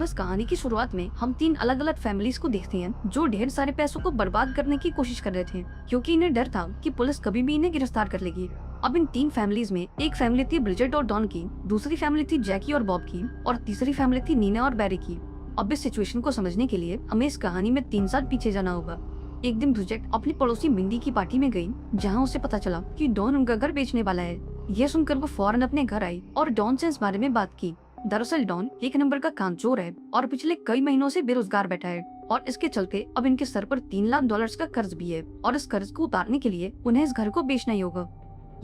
बस कहानी की शुरुआत में हम तीन अलग अलग फैमिलीज को देखते हैं जो ढेर सारे पैसों को बर्बाद करने की कोशिश कर रहे थे क्योंकि इन्हें डर था कि पुलिस कभी भी इन्हें गिरफ्तार कर लेगी। अब इन तीन फैमिलीज में एक फैमिली थी ब्रिजेट और डॉन की, दूसरी फैमिली थी जैकी और बॉब की, और तीसरी फैमिली थी नीना और बैरी की। अब इस सिचुएशन को समझने के लिए हमें इस कहानी में 3 साल पीछे जाना होगा। एक दिन ब्रिजेट अपनी पड़ोसी मिंडी की पार्टी में गई, जहाँ उसे पता चला कि डॉन उनका घर बेचने वाला है। यह सुनकर वो फौरन अपने घर आई और डॉन से इस बारे में बात की। दरअसल डॉन एक नंबर का कामचोर है और पिछले कई महीनों से बेरोजगार बैठा है, और इसके चलते अब इनके सर पर $3 लाख का कर्ज भी है, और इस कर्ज को उतारने के लिए उन्हें इस घर को बेचना ही होगा।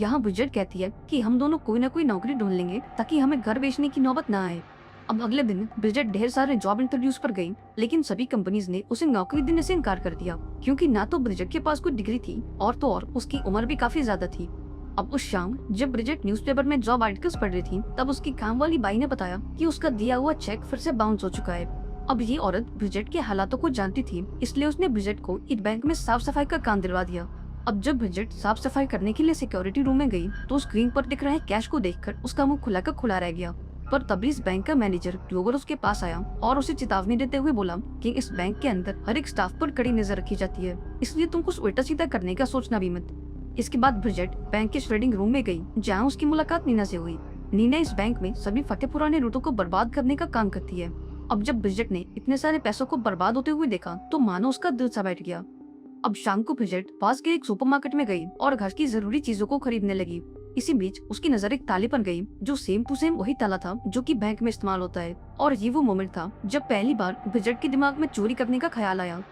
यहाँ ब्रिजेट कहती है कि हम दोनों कोई न कोई नौकरी ढूंढ लेंगे ताकि हमें घर बेचने की नौबत ना आए। अब अगले दिन ब्रिजेट ढेर सारे जॉब इंटरव्यूज पर गई, लेकिन सभी कंपनीज ने उसे नौकरी देने से इनकार कर दिया क्योंकि ना तो ब्रिजेट के पास कोई डिग्री थी और तो और उसकी उम्र भी काफी ज्यादा थी। अब उस शाम जब ब्रिजेट न्यूज़पेपर में जॉब आर्टिकल्स पढ़ रही थी, तब उसकी काम वाली बाई ने बताया कि उसका दिया हुआ चेक फिर से बाउंस हो चुका है। अब ये औरत ब्रिजेट के हालातों को जानती थी, इसलिए उसने ब्रिजेट को एक बैंक में साफ सफाई का काम दिलवा दिया। अब जब ब्रिजेट साफ सफाई करने के लिए सिक्योरिटी रूम में गई तो स्क्रीन पर दिख रहे कैश को देखकर उसका मुंह खुला का खुला रह गया। पर तभी इस बैंक का मैनेजर क्लोवर उसके पास आया और उसे चेतावनी देते हुए बोला कि इस बैंक के अंदर हर एक स्टाफ पर कड़ी नजर रखी जाती है, इसलिए तुम कुछ उल्टा सीधा करने का सोचना भी मत। इसके बाद ब्रिजेट बैंक के श्रेडिंग रूम में गई, जहाँ उसकी मुलाकात नीना से हुई। नीना इस बैंक में सभी फटे पुराने नोटों को बर्बाद करने का काम करती है। अब जब ब्रिजेट ने इतने सारे पैसों को बर्बाद होते हुए देखा तो मानो उसका दिल सा बैठ गया। अब शाम को ब्रिजेट पास के एक सुपरमार्केट में गई और घर की जरूरी चीजों को खरीदने लगी। इसी बीच उसकी नजर एक ताले पर गई जो सेम टू सेम वही ताला था जो कि बैंक में इस्तेमाल होता है, और ये वो मोमेंट था जब पहली बार ब्रिजेट के दिमाग में चोरी करने का ख्याल आया।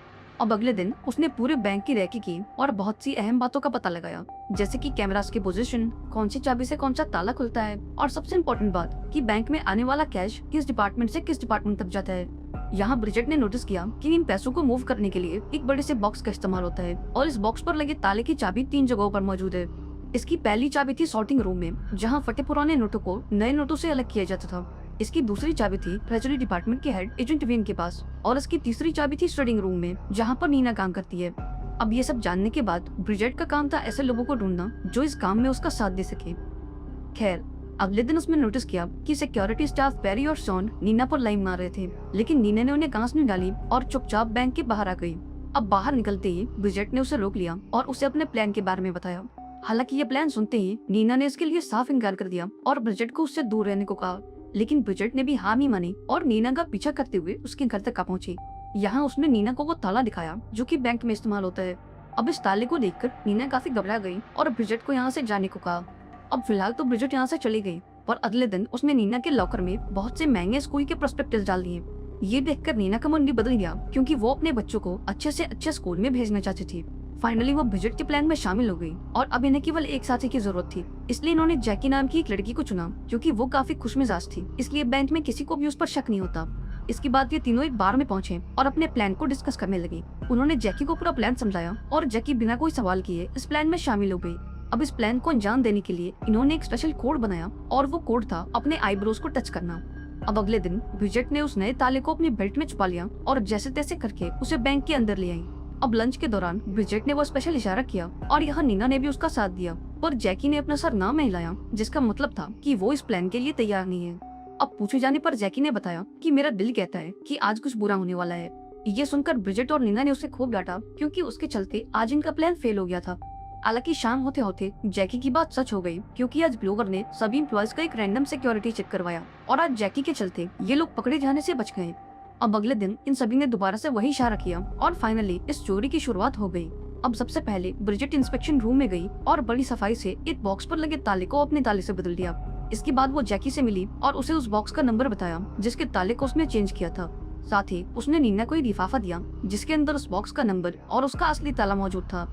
अब अगले दिन उसने पूरे बैंक की रेकी की और बहुत सी अहम बातों का पता लगाया, जैसे कि कैमरास की पोजीशन, कौन सी चाबी से कौन सा ताला खुलता है, और सबसे इम्पोर्टेंट बात कि बैंक में आने वाला कैश किस डिपार्टमेंट से किस डिपार्टमेंट तक जाता है। यहाँ ब्रिजेट ने नोटिस किया कि इन पैसों को मूव करने के लिए एक बड़े से बॉक्स का इस्तेमाल होता है, और इस बॉक्स पर लगे ताले की चाबी 3 जगहों पर मौजूद है। इसकी पहली चाबी थी सॉर्टिंग रूम में, जहाँ फटे पुराने नोटों को नए नोटों से अलग किया जाता था। इसकी दूसरी चाबी थी ट्रेजरी डिपार्टमेंट के हेड एजेंट वेन के पास, और इसकी तीसरी चाबी थी श्रेडिंग रूम में, जहाँ पर नीना काम करती है। अब ये सब जानने के बाद ब्रिजेट का काम था ऐसे लोगों को ढूंढना जो इस काम में उसका साथ दे सके। खैर, अगले दिन उसने नोटिस किया कि सिक्योरिटी स्टाफ बैरी और शॉन नीना पर लाइन मार रहे थे, लेकिन नीना ने उन्हें घास नहीं डाली और चुपचाप बैंक के बाहर आ गई। अब बाहर निकलते ही ब्रिजेट ने उसे रोक लिया और उसे अपने प्लान के बारे में बताया। हालांकि ये प्लान सुनते ही नीना ने इसके लिए साफ इनकार कर दिया और ब्रिजेट को उससे दूर रहने को कहा, लेकिन ब्रिजेट ने भी हामी मानी और नीना का पीछा करते हुए उसके घर तक पहुंची। यहाँ उसने नीना को वो ताला दिखाया जो कि बैंक में इस्तेमाल होता है। अब इस ताले को देखकर नीना काफी घबरा गई और ब्रिजेट को यहाँ से जाने को कहा। अब फिलहाल तो ब्रिजेट यहाँ से चली गई, पर अगले दिन उसने नीना के लॉकर में बहुत से महंगे स्कूल के प्रोस्पेक्टस डाल दिए। ये देखकर नीना का मन भी बदल गया क्योंकि वो अपने बच्चों को अच्छे से अच्छे स्कूल में भेजना चाहती थी। फाइनली वो ब्रिजेट के प्लान में शामिल हो गई और अब इन्हें केवल एक साथी की जरूरत थी, इसलिए इन्होंने जैकी नाम की एक लड़की को चुना क्योंकि वो काफी खुशमिजाज थी, इसलिए बैंक में किसी को भी उस पर शक नहीं होता। इसके बाद ये तीनों एक बार में पहुंचे और अपने प्लान को डिस्कस करने लगी। उन्होंने जैकी को पूरा प्लान समझाया और जैकी बिना कोई सवाल किए इस प्लान में शामिल हो गई। अब इस प्लान को अंजाम देने के लिए इन्होंने एक स्पेशल कोड बनाया और वो कोड था अपने आईब्रोज को टच करना। अब अगले दिन ब्रिजेट ने उस नए ताले को अपने बेल्ट में छुपा लिया और जैसे तैसे करके उसे बैंक के अंदर ले आई। अब लंच के दौरान ब्रिजेट ने वो स्पेशल इशारा किया और यहाँ नीना ने भी उसका साथ दिया, पर जैकी ने अपना सर ना में हिलाया, जिसका मतलब था कि वो इस प्लान के लिए तैयार नहीं है। अब पूछे जाने पर जैकी ने बताया कि मेरा दिल कहता है कि आज कुछ बुरा होने वाला है। ये सुनकर ब्रिजेट और नीना ने उसे खूब डांटा क्योंकि उसके चलते आज इनका प्लान फेल हो गया था। हालांकि शाम होते होते जैकी की बात सच हो गई क्योंकि आज ब्लोगर ने सभी एम्प्लॉयज का एक रैंडम सिक्योरिटी चेक करवाया और आज जैकी के चलते ये लोग पकड़े जाने से बच गए। अब अगले दिन इन सभी ने दोबारा से वही इशारा किया और फाइनली इस चोरी की शुरुआत हो गई। अब सबसे पहले ब्रिजेट इंस्पेक्शन रूम में गई और बड़ी सफाई से एक बॉक्स पर लगे ताले को अपने ताले से बदल दिया। इसके बाद वो जैकी से मिली और उसे उस बॉक्स का नंबर बताया जिसके ताले को उसने चेंज किया था। साथ ही उसने नीना को एक लिफाफा दिया जिसके अंदर उस बॉक्स का नंबर और उसका असली ताला मौजूद था।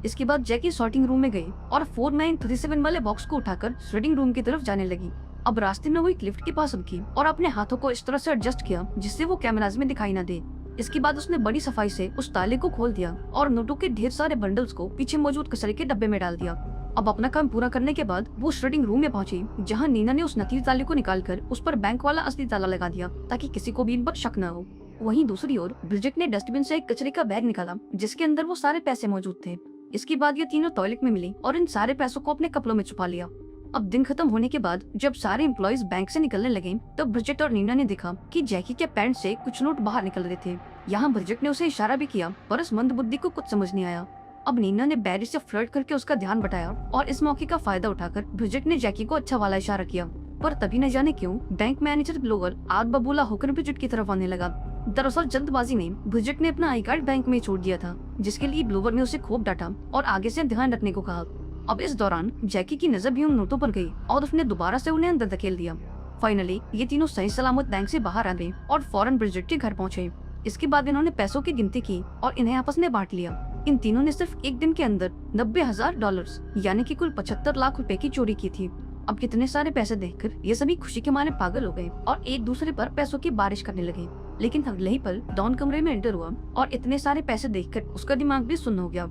इसके बाद जैकी सॉर्टिंग रूम में गई और 4937 वाले बॉक्स को उठाकर श्रेडिंग रूम की तरफ जाने लगी। अब रास्ते में वो एक लिफ्ट के पास रुकी और अपने हाथों को इस तरह से एडजस्ट किया जिससे वो कैमराज में दिखाई ना दे। इसके बाद उसने बड़ी सफाई से उस ताले को खोल दिया और नोटों के ढेर सारे बंडल्स को पीछे मौजूद कचरे के डब्बे में डाल दिया। अब अपना काम पूरा करने के बाद वो श्रेडिंग रूम में पहुंची, जहां नीना ने उस नकली ताले को निकालकर उस पर बैंक वाला असली ताला लगा दिया ताकि किसी को भी इन पर शक न हो। वहीं दूसरी ओर ब्रिजेट ने डस्टबिन से एक कचरे का बैग निकाला जिसके अंदर वो सारे पैसे मौजूद थे। इसके बाद ये तीनों टॉयलेट में मिली और इन सारे पैसों को अपने कपड़ों में छुपा लिया। अब दिन खत्म होने के बाद जब सारे एम्प्लॉयज बैंक से निकलने लगे तब ब्रिजेट और नीना ने देखा कि जैकी के पैंट से कुछ नोट बाहर निकल रहे थे। यहाँ ब्रिजेट ने उसे इशारा भी किया पर उस मंदबुद्धि को कुछ समझ नहीं आया। अब नीना ने बैरी से फ्लर्ट करके उसका ध्यान बटाया और इस मौके का फायदा उठाकर ब्रिजेट ने जैकी को अच्छा वाला इशारा किया। पर तभी न जाने क्यों बैंक मैनेजर ग्लोवर आग बबूला होकर ब्रिजेट की तरफ आने लगा। दरअसल जल्दबाजी में ब्रिजेट ने अपना आई कार्ड बैंक में छोड़ दिया था, जिसके लिए ग्लोवर ने उसे खूब डांटा और आगे से ध्यान रखने को कहा। अब इस दौरान जैकी की नजर भी उन नोटों पर गई और उसने दोबारा से उन्हें अंदर धकेल दिया। फाइनली ये तीनों सही सलामत बैंक से बाहर आ गए और फौरन ब्रिजेट के घर पहुंचे। इसके बाद इन्होंने पैसों की गिनती की और इन्हें आपस में बांट लिया। इन तीनों ने सिर्फ एक दिन के अंदर $90,000 यानी कि कुल 75 लाख रुपए की चोरी की थी। अब कितने सारे पैसे देखकर ये सभी खुशी के मारे पागल हो गए और एक दूसरे पर पैसों की बारिश करने लगे। लेकिन अगले ही पल डॉन कमरे में एंटर हुआ और इतने सारे पैसे देखकर उसका दिमाग भी सुन्न हो गया।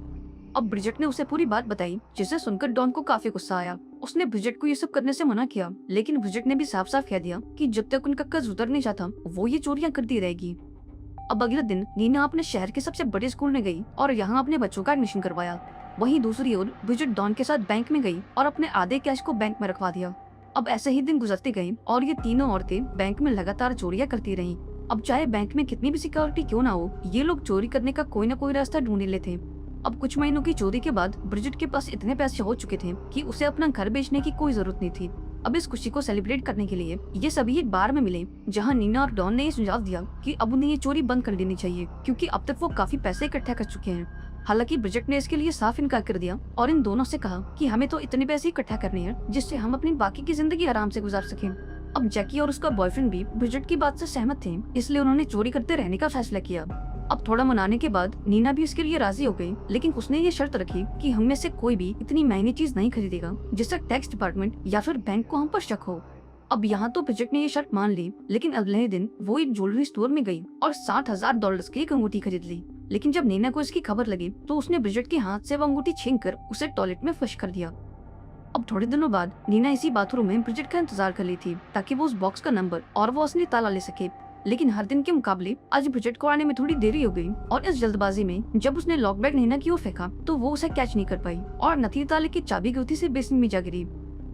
अब ब्रिजेट ने उसे पूरी बात बताई, जिसे सुनकर डॉन को काफी गुस्सा आया। उसने ब्रिजेट को ये सब करने से मना किया, लेकिन ब्रिजेट ने भी साफ साफ कह दिया कि जब तक उनका कर्ज उतर नहीं जाता वो ये चोरियां करती रहेगी। अब अगले दिन नीना अपने शहर के सबसे बड़े स्कूल में गई और यहाँ अपने बच्चों का एडमिशन करवाया। वहीं दूसरी ओर ब्रिजेट डॉन के साथ बैंक में गई और अपने आधे कैश को बैंक में रखवा दिया। अब ऐसे ही दिन गुजरते गए और ये तीनों औरतें बैंक में लगातार चोरियां करती रहीं। अब चाहे बैंक में कितनी भी सिक्योरिटी क्यों ना हो, ये लोग चोरी करने का कोई न कोई रास्ता ढूंढ लेते। अब कुछ महीनों की चोरी के बाद ब्रिजेट के पास इतने पैसे हो चुके थे कि उसे अपना घर बेचने की कोई जरूरत नहीं थी। अब इस खुशी को सेलिब्रेट करने के लिए ये सभी एक बार में मिले, जहां नीना और डॉन ने ये सुझाव दिया कि अब उन्हें ये चोरी बंद कर देनी चाहिए, क्योंकि अब तक वो काफी पैसे इकट्ठा कर चुके हैं। हालांकि ब्रिजेट ने इसके लिए साफ इनकार कर दिया और इन दोनों से कहा कि हमें तो इतने पैसे इकट्ठा करने हैं जिससे हम अपनी बाकी की जिंदगी आराम से गुजार सकें। अब जैकी और उसका बॉयफ्रेंड भी ब्रिजेट की बात से सहमत थे, इसलिए उन्होंने चोरी करते रहने का फैसला किया। अब थोड़ा मनाने के बाद नीना भी इसके लिए राजी हो गई, लेकिन उसने ये शर्त रखी कि हम में से कोई भी इतनी महंगी चीज नहीं खरीदेगा जिससे टैक्स डिपार्टमेंट या फिर बैंक को हम पर शक हो। अब यहाँ तो ब्रिजेट ने ये शर्त मान ली, लेकिन अगले ही दिन वो एक ज्वेलरी स्टोर में गई और $60,000 की एक अंगूठी खरीद ली। लेकिन जब नीना को इसकी खबर लगी तो उसने ब्रिजेट के हाथ से वो अंगूठी छीनकर उसे टॉयलेट में फ्लश कर दिया। अब थोड़े दिनों बाद नीना इसी बाथरूम में ब्रिजेट का इंतजार कर रही थी ताकि वो उस बॉक्स का नंबर और वो असली ताला ले सके। लेकिन हर दिन के मुकाबले आज ब्रिजेट को आने में थोड़ी देरी हो गई और इस जल्दबाजी में जब उसने लॉक बैग नीना की ओर फेंका तो वो उसे कैच नहीं कर पाई और नकली ताले की चाबी गलती से बेसिन में जा गिरी।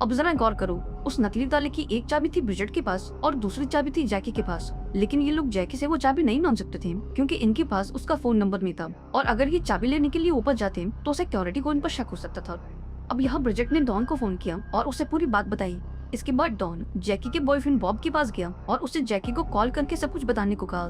अब जरा गौर करो, उस नकली ताले की एक चाबी थी ब्रिजेट के पास और दूसरी चाबी थी जैकी के पास। लेकिन ये लोग जैकी से वो चाबी नहीं मांग सकते थे क्योंकि इनके पास उसका फोन नंबर नहीं था, और अगर ये चाबी लेने के लिए ऊपर जाते तो सिक्योरिटी को इन पर शक हो सकता था। अब यहाँ ब्रिजेट ने डॉन को फोन किया और उसे पूरी बात बताई। इसके बाद डॉन जैकी के बॉयफ्रेंड बॉब के पास गया और उसे जैकी को कॉल करके सब कुछ बताने को कहा।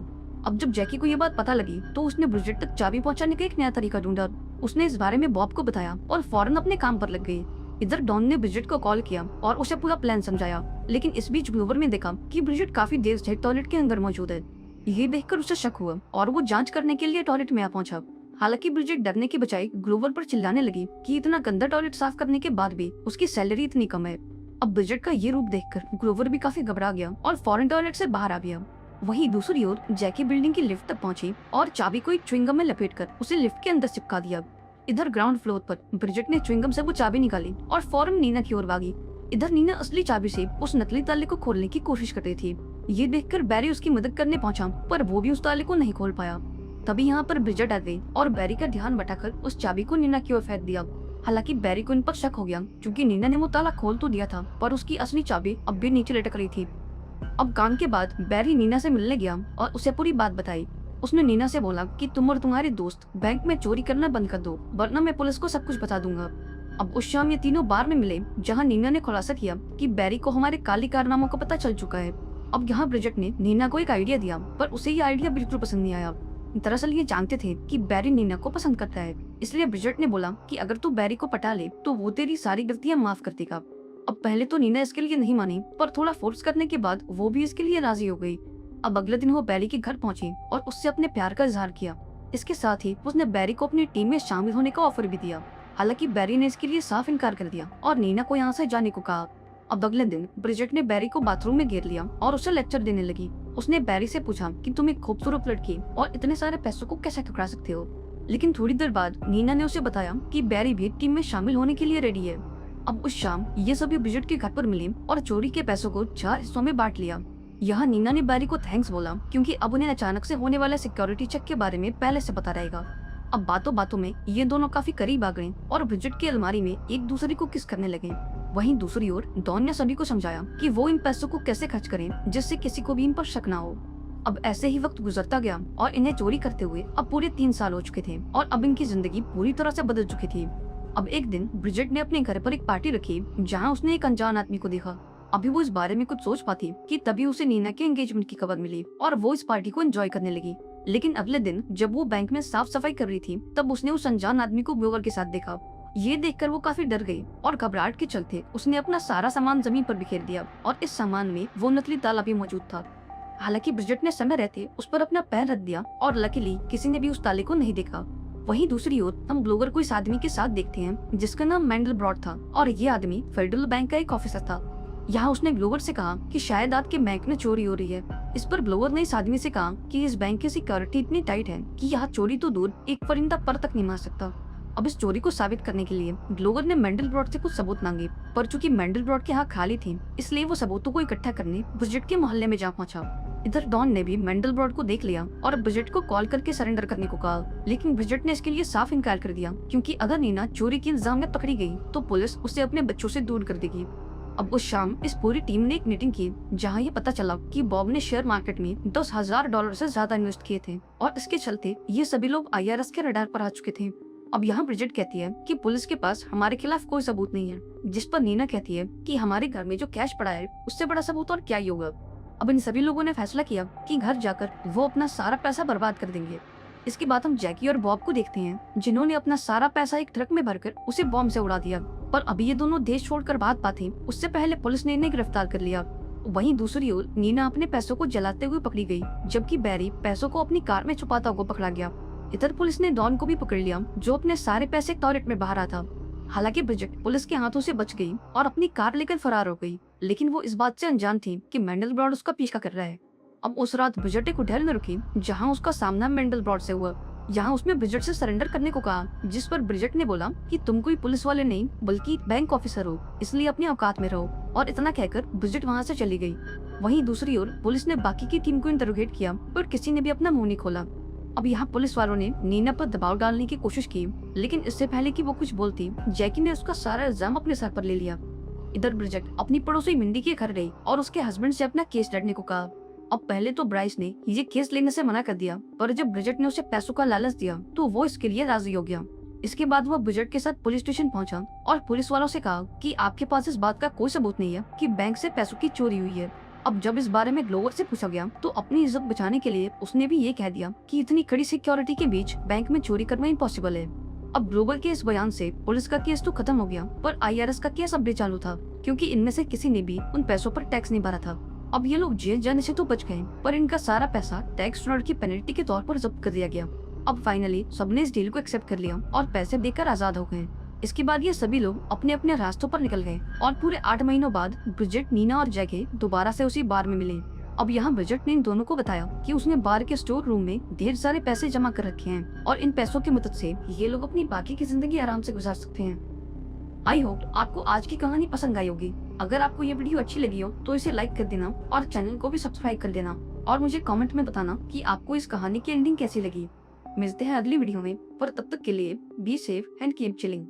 अब जब जैकी को ये बात पता लगी तो उसने ब्रिजेट तक चाबी पहुंचाने का एक नया तरीका ढूंढा। उसने इस बारे में बॉब को बताया और फौरन अपने काम पर लग गई। इधर डॉन ने ब्रिजेट को कॉल किया और उसे पूरा प्लान समझाया, लेकिन इस बीच ग्लोवर ने देखा कि ब्रिजेट काफी देर से टॉयलेट के अंदर मौजूद है। ये देखकर उसे शक हुआ और वो जांच करने के लिए टॉयलेट में आ पहुंचा। हालांकि ब्रिजेट डरने के बजाय ग्लोवर पर चिल्लाने लगी कि इतना गंदा टॉयलेट साफ करने के बाद भी उसकी सैलरी इतनी कम है। अब ब्रिजेट का ये रूप देखकर ग्लोवर भी काफी घबरा गया और फौरन टॉयलेट से बाहर आ गया। वहीं दूसरी ओर जैकी बिल्डिंग की लिफ्ट तक पहुंची और चाबी को एक च्युइंगम में लपेटकर उसे लिफ्ट के अंदर चिपका दिया। इधर ग्राउंड फ्लोर पर ब्रिजेट ने च्युइंगम से वो चाबी निकाली और फौरन नीना की ओर भागी। इधर नीना असली चाबी से उस नकली ताले को खोलने की कोशिश कर रही थी। ये देखकर बैरी उसकी मदद करने पहुंचा, पर वो भी उस ताले को नहीं खोल पाया। तभी यहाँ पर ब्रिजेट आ गई और बैरी का ध्यान भटकाकर उस चाबी को नीना की ओर फेंक दिया। हालांकि बैरी को इन पर शक हो गया क्योंकि नीना ने वो ताला खोल तो दिया था, पर उसकी असली चाबी अब भी नीचे लटक रही थी। अब काम के बाद बैरी नीना से मिलने गया और उसे पूरी बात बताई। उसने नीना से बोला कि तुम और तुम्हारे दोस्त बैंक में चोरी करना बंद कर दो, वरना मैं पुलिस को सब कुछ बता दूंगा। अब उस शाम ये तीनों बार में मिले, जहाँ नीना ने खुलासा किया कि बैरी को हमारे काले कारनामों का पता चल चुका है। अब यहाँ ब्रिजेट ने नीना को एक आइडिया दिया, पर उसे ये आइडिया बिल्कुल पसंद नहीं आया। दरअसल ये जानते थे कि बैरी नीना को पसंद करता है, इसलिए ब्रिजेट ने बोला कि अगर तू बैरी को पटा ले तो वो तेरी सारी गलतियां माफ कर देगा। अब पहले तो नीना इसके लिए नहीं मानी, पर थोड़ा फोर्स करने के बाद वो भी इसके लिए राजी हो गई। अब अगले दिन वो बैरी के घर पहुंची और उससे अपने प्यार का इजहार किया। इसके साथ ही उसने बैरी को अपनी टीम में शामिल होने का ऑफर भी दिया। हालांकि बैरी ने इसके लिए साफ इनकार कर दिया और नीना को यहाँ से जाने को कहा। अब अगले दिन ब्रिजेट ने बैरी को बाथरूम में घेर लिया और उसे लेक्चर देने लगी। उसने बैरी से पूछा कि तुम एक खूबसूरत लड़की और इतने सारे पैसों को कैसे ठुकरा सकते हो। लेकिन थोड़ी देर बाद नीना ने उसे बताया कि बैरी भी टीम में शामिल होने के लिए रेडी है। अब उस शाम ये सभी ब्रिजेट के घर पर मिले और चोरी के पैसों को 4 हिस्सों में बांट लिया। यहाँ नीना ने बैरी को थैंक्स बोला क्योंकि अब उन्हें अचानक से होने वाले सिक्योरिटी चेक के बारे में पहले से पता रहेगा। अब बातों बातों में ये दोनों काफी करीब आ गए और ब्रिजेट की अलमारी में एक दूसरे को किस करने लगे। वहीं दूसरी ओर डॉन ने सभी को समझाया कि वो इन पैसों को कैसे खर्च करें जिससे किसी को भी इन पर शक ना हो। अब ऐसे ही वक्त गुजरता गया और इन्हें चोरी करते हुए अब पूरे 3 साल हो चुके थे और अब इनकी जिंदगी पूरी तरह से बदल चुकी थी। अब एक दिन ब्रिजेट ने अपने घर पर एक पार्टी रखी जहाँ उसने एक अनजान आदमी को देखा। अभी वो इस बारे में कुछ सोच पाती कि तभी उसे नीना के एंगेजमेंट की खबर मिली और वो इस पार्टी को एंजॉय करने लगी। लेकिन अगले दिन जब वो बैंक में साफ सफाई कर रही थी तब उसने उस अनजान आदमी को ब्लोवर के साथ देखा। ये देखकर वो काफी डर गई और घबराहट के चलते उसने अपना सारा सामान जमीन पर बिखेर दिया और इस सामान में वो नकली ताला भी मौजूद था। हालांकि ब्रिजेट ने समय रहते उस पर अपना पैर रख दिया और लकीली किसी ने भी उस ताले को नहीं देखा। वहीं दूसरी ओर हम ब्लोगर को इस आदमी के साथ देखते हैं जिसका नाम मैंडलब्रॉड था और ये आदमी फेडरल बैंक का एक ऑफिसर था। यहाँ उसने ग्लोवर से कहा कि शायद आपके बैंक में चोरी हो रही है। इस पर ग्लोवर ने इस आदमी से कहा कि इस बैंक की सिक्योरिटी इतनी टाइट है कि यहाँ चोरी तो दूर एक परिंदा पर तक नहीं मार सकता। अब इस चोरी को साबित करने के लिए ग्लोवर ने मैंडलब्रॉड से कुछ सबूत मांगे, पर चूंकि मैंडलब्रॉड के हाथ खाली थी इसलिए वो सबूतों को इकट्ठा करने ब्रिजेट के मोहल्ले में जा पहुंचा। इधर डॉन ने भी मैंडलब्रॉड को देख लिया और ब्रिजेट को कॉल करके सरेंडर करने को कहा, लेकिन ब्रिजेट ने इसके लिए साफ इनकार कर दिया क्योंकि अगर नीना चोरी के इल्जाम में पकड़ी गई तो पुलिस उसे अपने बच्चों से दूर कर देगी। अब उस शाम इस पूरी टीम ने एक मीटिंग की जहां ये पता चला कि बॉब ने शेयर मार्केट में $10,000 से ज्यादा इन्वेस्ट किए थे और इसके चलते ये सभी लोग IRS के रडार पर आ चुके थे। अब यहाँ ब्रिजेट कहती है कि पुलिस के पास हमारे खिलाफ कोई सबूत नहीं है, जिस पर नीना कहती है कि हमारे घर में जो कैश पड़ा है उससे बड़ा सबूत और क्या ही होगा। अब इन सभी लोगों ने फैसला किया कि घर जाकर वो अपना सारा पैसा बर्बाद कर देंगे। इसके बाद हम जैकी और बॉब को देखते हैं जिन्होंने अपना सारा पैसा एक ट्रक में भरकर उसे बॉम्ब से उड़ा दिया, पर अभी ये दोनों देश छोड़कर भाग पाते उससे पहले पुलिस ने इन्हें गिरफ्तार कर लिया। वहीं दूसरी ओर नीना अपने पैसों को जलाते हुए पकड़ी गई, जबकि बैरी पैसों को अपनी कार में छुपाता हुआ पकड़ा गया। इधर पुलिस ने डॉन को भी पकड़ लिया जो अपने सारे पैसे टॉयलेट में बहा रहा था। हालांकि ब्रिजेट पुलिस के हाथों से बच गई और अपनी कार लेकर फरार हो गई, लेकिन वो इस बात से अनजान थी कि मैंडलब्रॉड उसका पीछा कर रहा है। अब उस रात ब्रिजेट एक होटल में रुकी जहाँ उसका सामना मैंडलब्रॉड से हुआ। यहाँ उसने ब्रिजेट से सरेंडर करने को कहा, जिस पर ब्रिजेट ने बोला कि तुम कोई पुलिस वाले नहीं बल्कि बैंक ऑफिसर हो, इसलिए अपने औकात में रहो, और इतना कहकर ब्रिजेट वहाँ से चली गई। वहीं दूसरी ओर पुलिस ने बाकी की टीम को इंटरोगेट किया पर किसी ने भी अपना मुंह नहीं खोला। अब यहाँ पुलिस वालों ने नीना पर दबाव डालने की कोशिश की, लेकिन इससे पहले कि वो कुछ बोलती जैकी ने उसका सारा इल्जाम अपने सर पर ले लिया। इधर ब्रिजेट अपनी पड़ोसी मिंडी के घर गई और उसके हस्बैंड से अपना केस लड़ने को कहा। अब पहले तो ब्राइस ने ये केस लेने से मना कर दिया, पर जब ब्रिजेट ने उसे पैसों का लालच दिया तो वो इसके लिए राजी हो गया। इसके बाद वो ब्रिजेट के साथ पुलिस स्टेशन पहुंचा और पुलिस वालों से कहा कि आपके पास इस बात का कोई सबूत नहीं है कि बैंक से पैसों की चोरी हुई है। अब जब इस बारे में ग्लोवर से पूछा गया तो अपनी इज्जत बचाने के लिए उसने भी ये कह दिया कि इतनी कड़ी सिक्योरिटी के बीच बैंक में चोरी करना इम्पॉसिबल है। अब ग्लोवर के इस बयान से पुलिस का केस तो खत्म हो गया, पर IRS का केस अब भी चालू था क्योंकि इनमें से किसी ने भी उन पैसों पर टैक्स नहीं भरा था। अब ये लोग जेल जाने से तो बच गए, पर इनका सारा पैसा टैक्स फ्रॉड की पेनल्टी के तौर पर जब्त कर दिया गया। अब फाइनली सबने इस डील को एक्सेप्ट कर लिया और पैसे देकर आजाद हो गए। इसके बाद ये सभी लोग अपने अपने रास्तों पर निकल गए और पूरे 8 महीनों बाद ब्रिजेट, नीना और जैकी दोबारा से उसी बार में मिले। अब यहाँ ब्रिजेट ने इन दोनों को बताया कि उसने बार के स्टोर रूम में ढेर सारे पैसे जमा कर रखे हैं और इन पैसों की मदद से ये लोग अपनी बाकी की जिंदगी आराम से गुजार सकते हैं। आई होप आपको आज की कहानी पसंद आई होगी। अगर आपको ये वीडियो अच्छी लगी हो तो इसे लाइक कर देना और चैनल को भी सब्सक्राइब कर देना और मुझे कमेंट में बताना कि आपको इस कहानी की एंडिंग कैसी लगी। मिलते हैं अगली वीडियो में, पर तब तक के लिए be safe and keep chilling.